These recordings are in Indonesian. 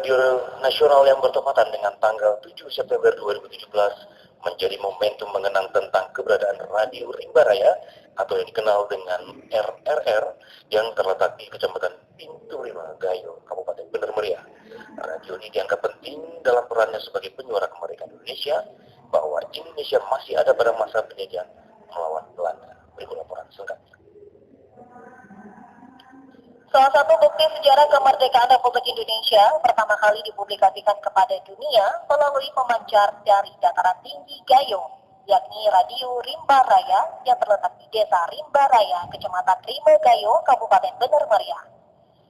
Radio Nasional yang bertepatan dengan tanggal 7 September 2017 menjadi momentum mengenang tentang keberadaan Radio Rimba Raya atau yang dikenal dengan RRR yang terletak di Kecamatan Pintu Lima Gayo, Kabupaten Bener Meriah. Radio ini dianggap penting dalam perannya sebagai penyuara kemerdekaan Indonesia bahwa Indonesia masih ada pada masa penjajahan melawan Belanda. Berikut laporan selengkapnya. Salah satu bukti sejarah kemerdekaan Republik Indonesia pertama kali dipublikasikan kepada dunia melalui pemancar dari dataran tinggi Gayo, yakni Radio Rimba Raya yang terletak di Desa Rimba Raya, Kecamatan Rimba Gayo, Kabupaten Bener Meriah.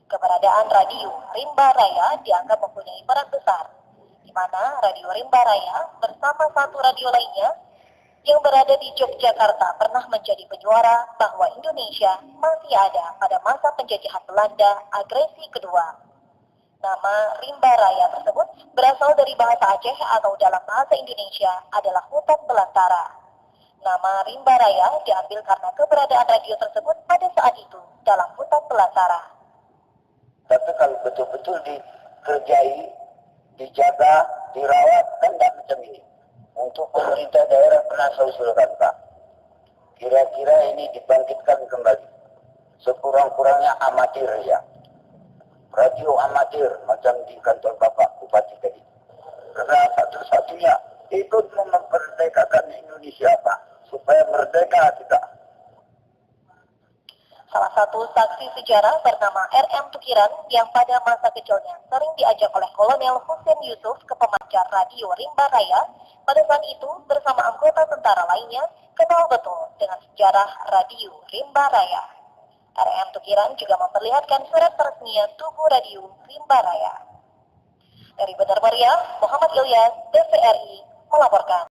Keberadaan Radio Rimba Raya dianggap mempunyai peran besar, di mana Radio Rimba Raya bersama satu radio lainnya yang berada di Yogyakarta pernah menjadi penyuara bahwa Indonesia masih ada pada masa penjajahan Belanda agresi kedua. Nama Rimba Raya tersebut berasal dari bahasa Aceh atau dalam bahasa Indonesia adalah hutan belantara. Nama Rimba Raya diambil karena keberadaan radio tersebut pada saat itu dalam hutan belantara. Tapi kalau betul-betul dikerjai, dijaga, dirawat, kan tidak macam ini. Untuk pemerintah daerah pernah saya usulkan, Pak. Kira-kira ini dibangkitkan kembali. Sekurang-kurangnya amatir ya. Radio amatir macam di kantor Bapak Bupati tadi. Karena satu-satunya ikut memerdekakan Indonesia, Pak. Supaya merdeka kita. Salah satu saksi sejarah bernama RM Tukiran yang pada masa kecilnya sering diajak oleh Kolonel Husein Yusuf ke pemancar Radio Rimba Raya. Pada saat itu bersama anggota tentara lainnya kenal betul dengan sejarah Radio Rimba Raya. RM Tukiran juga memperlihatkan surat resminya tubuh Radio Rimba Raya. Dari Bener Meriah, Muhammad Ilyas, TVRI melaporkan.